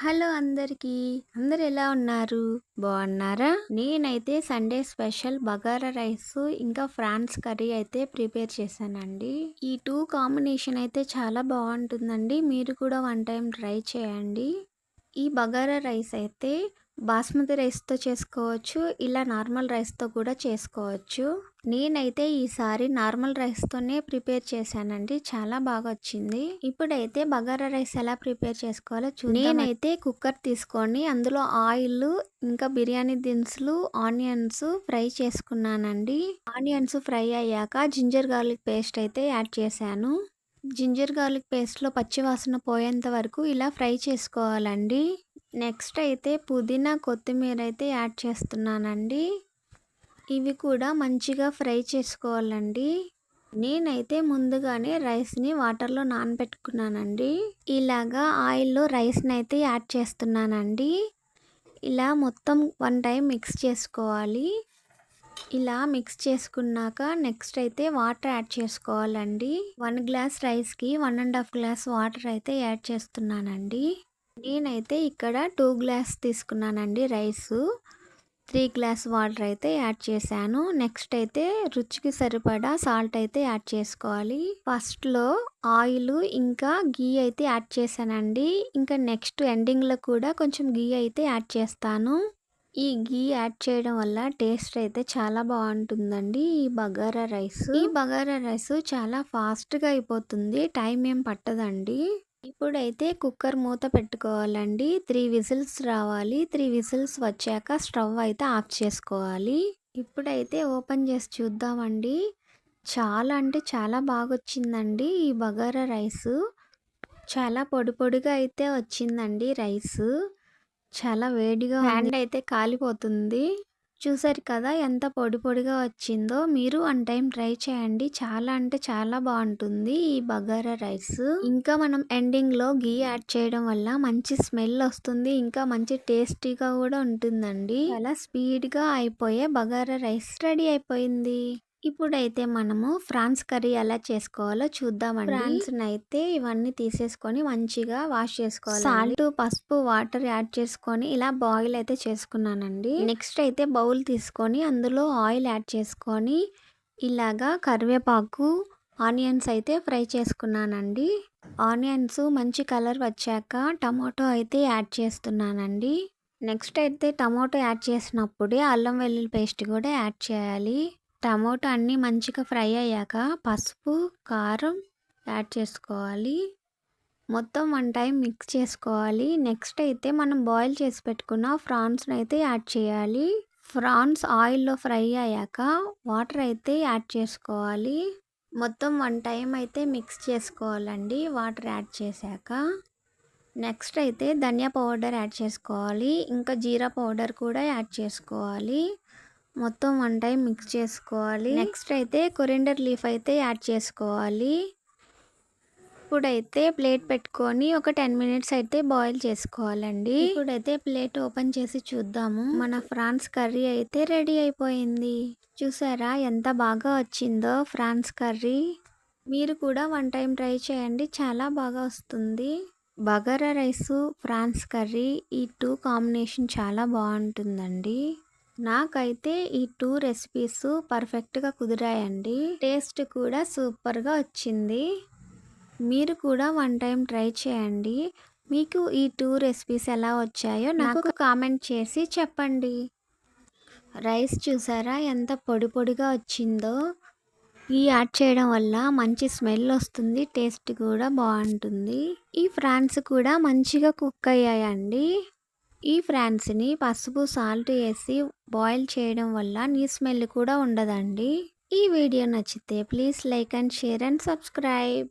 Hello అందరికీ. అందరూ ఎలా ఉన్నారు? బాగున్నారా? నేనైతే సండే స్పెషల్ బగారా రైస్ ఇంకా ఫ్రాన్స్ కర్రీ అయితే ప్రిపేర్ చేశానండి. ఈ 2 కాంబినేషన్ అయితే చాలా బాగుంటుందండి. మీరు కూడా వన్ టైం ట్రై చేయండి. ఈ బగారా రైస్ అయితే బాస్మతి రైస్తో చేసుకోవచ్చు, ఇలా నార్మల్ రైస్తో కూడా చేసుకోవచ్చు. నేనైతే ఈసారి నార్మల్ రైస్తోనే ప్రిపేర్ చేశానండి, చాలా బాగా వచ్చింది. ఇప్పుడైతే బగారా రైస్ ఎలా ప్రిపేర్ చేసుకోవాలో చూద్దాం. నేనైతే కుక్కర్ తీసుకొని అందులో ఆయిల్ ఇంకా బిర్యానీ దినుసులు, ఆనియన్స్ ఫ్రై చేసుకున్నానండి. ఆనియన్స్ ఫ్రై అయ్యాక జింజర్ గార్లిక్ పేస్ట్ అయితే యాడ్ చేశాను. జింజర్ గార్లిక్ పేస్ట్లో పచ్చివాసన పోయేంత వరకు ఇలా ఫ్రై చేసుకోవాలండి. నెక్స్ట్ అయితే పుదీనా, కొత్తిమీర అయితే యాడ్ చేస్తున్నానండి. ఇవి కూడా మంచిగా ఫ్రై చేసుకోవాలండి. నేనైతే ముందుగానే రైస్ని వాటర్లో నానబెట్టుకున్నానండి. ఇలాగా ఆయిల్లో రైస్ని అయితే యాడ్ చేస్తున్నానండి. ఇలా మొత్తం వన్ టైం మిక్స్ చేసుకోవాలి. ఇలా మిక్స్ చేసుకున్నాక నెక్స్ట్ అయితే వాటర్ యాడ్ చేసుకోవాలండి. 1 గ్లాస్ రైస్కి 1.5 గ్లాస్ వాటర్ అయితే యాడ్ చేస్తున్నానండి. నేనైతే ఇక్కడ 2 గ్లాస్ తీసుకున్నానండి రైస్. 3 గ్లాస్ వాటర్ అయితే యాడ్ చేశాను. నెక్స్ట్ అయితే రుచికి సరిపడా సాల్ట్ అయితే యాడ్ చేసుకోవాలి. ఫస్ట్లో ఆయిల్ ఇంకా గీ అయితే యాడ్ చేశానండి. ఇంకా నెక్స్ట్ ఎండింగ్లో కూడా కొంచెం గీ అయితే యాడ్ చేస్తాను. ఈ గీ యాడ్ చేయడం వల్ల టేస్ట్ అయితే చాలా బాగుంటుందండి ఈ బగారా రైస్. ఈ బగారా రైస్ చాలా ఫాస్ట్గా అయిపోతుంది, టైం ఏం పట్టదండి. ఇప్పుడైతే కుక్కర్ మూత పెట్టుకోవాలండి. 3 విజిల్స్ రావాలి. 3 విజిల్స్ వచ్చాక స్టవ్ అయితే ఆఫ్ చేసుకోవాలి. ఇప్పుడైతే ఓపెన్ చేసి చూద్దామండి. చాలా అంటే చాలా బాగా వచ్చిందండి ఈ బగారా రైస్. చాలా పొడి పొడిగా అయితే వచ్చిందండి రైస్. చాలా వేడిగా హ్యాండ్ అయితే కాలిపోతుంది. చూసారు కదా ఎంత పొడి పొడిగా వచ్చిందో. మీరు వన్ టైం ట్రై చేయండి, చాలా అంటే చాలా బాగుంటుంది ఈ బగారా రైస్. ఇంకా మనం ఎండింగ్లో గీ యాడ్ చేయడం వల్ల మంచి స్మెల్ వస్తుంది, ఇంకా మంచి టేస్టీగా కూడా ఉంటుందండి. చాలా స్పీడ్గా అయిపోయే బగారా రైస్ రెడీ అయిపోయింది. ఇప్పుడైతే మనము ఫ్రాన్స్ కర్రీ ఎలా చేసుకోవాలో చూద్దామండి. ఫ్రాన్స్ అయితే ఇవన్నీ తీసేసుకొని మంచిగా వాష్ చేసుకోవాలి. సాల్ట్, పసుపు, వాటర్ యాడ్ చేసుకొని ఇలా బాయిల్ అయితే చేసుకున్నానండి. నెక్స్ట్ అయితే బౌల్ తీసుకొని అందులో ఆయిల్ యాడ్ చేసుకొని ఇలాగా కరివేపాకు, ఆనియన్స్ అయితే ఫ్రై చేసుకున్నానండి. ఆనియన్స్ మంచి కలర్ వచ్చాక టమాటో అయితే యాడ్ చేస్తున్నానండి. నెక్స్ట్ అయితే టమాటో యాడ్ చేసినప్పుడే అల్లం వెల్లుల్లి పేస్ట్ కూడా యాడ్ చేయాలి. టమాటో అన్నీ మంచిగా ఫ్రై అయ్యాక పసుపు, కారం యాడ్ చేసుకోవాలి. మొత్తం వన్ టైం మిక్స్ చేసుకోవాలి. నెక్స్ట్ అయితే మనం బాయిల్ చేసి పెట్టుకున్న ఫ్రాన్స్ని అయితే యాడ్ చేయాలి. ఫ్రాన్స్ ఆయిల్లో ఫ్రై అయ్యాక వాటర్ అయితే యాడ్ చేసుకోవాలి. మొత్తం వన్ టైం అయితే మిక్స్ చేసుకోవాలండి వాటర్ యాడ్ చేశాక. నెక్స్ట్ అయితే ధనియా పౌడర్ యాడ్ చేసుకోవాలి, ఇంకా జీరా పౌడర్ కూడా యాడ్ చేసుకోవాలి. మొత్తం వన్ టైం మిక్స్ చేసుకోవాలి. నెక్స్ట్ అయితే కొరిండర్ లీఫ్ అయితే యాడ్ చేసుకోవాలి. ఇప్పుడైతే ప్లేట్ పెట్టుకొని ఒక 10 మినిట్స్ అయితే బాయిల్ చేసుకోవాలండి. ఇప్పుడైతే ప్లేట్ ఓపెన్ చేసి చూద్దాము. మన ఫ్రాన్స్ కర్రీ అయితే రెడీ అయిపోయింది. చూసారా ఎంత బాగా వచ్చిందో ఫ్రాన్స్ కర్రీ. మీరు కూడా వన్ టైం ట్రై చేయండి, చాలా బాగా వస్తుంది. బగారా రైస్, ఫ్రాన్స్ కర్రీ ఈ 2 కాంబినేషన్ చాలా బాగుంటుందండి. నాకైతే ఈ 2 రెసిపీస్ పర్ఫెక్ట్గా కుదిరాయండి. టేస్ట్ కూడా సూపర్గా వచ్చింది. మీరు కూడా వన్ టైం ట్రై చేయండి. మీకు ఈ 2 రెసిపీస్ ఎలా వచ్చాయో నాకు కామెంట్ చేసి చెప్పండి. రైస్ చూసారా ఎంత పొడి పొడిగా వచ్చిందో. ఈ యాడ్ చేయడం వల్ల మంచి స్మెల్ వస్తుంది, టేస్ట్ కూడా బాగుంటుంది. ఈ ఫ్రాన్స్ కూడా మంచిగా కుక్ అయ్యాయండి. ఈ ఫ్రాన్స్ని పసుపు, సాల్ట్ వేసి బాయిల్ చేయడం వల్ల నీ స్మెల్ కూడా ఉండదండి. ఈ వీడియో నచ్చితే please like and share and subscribe.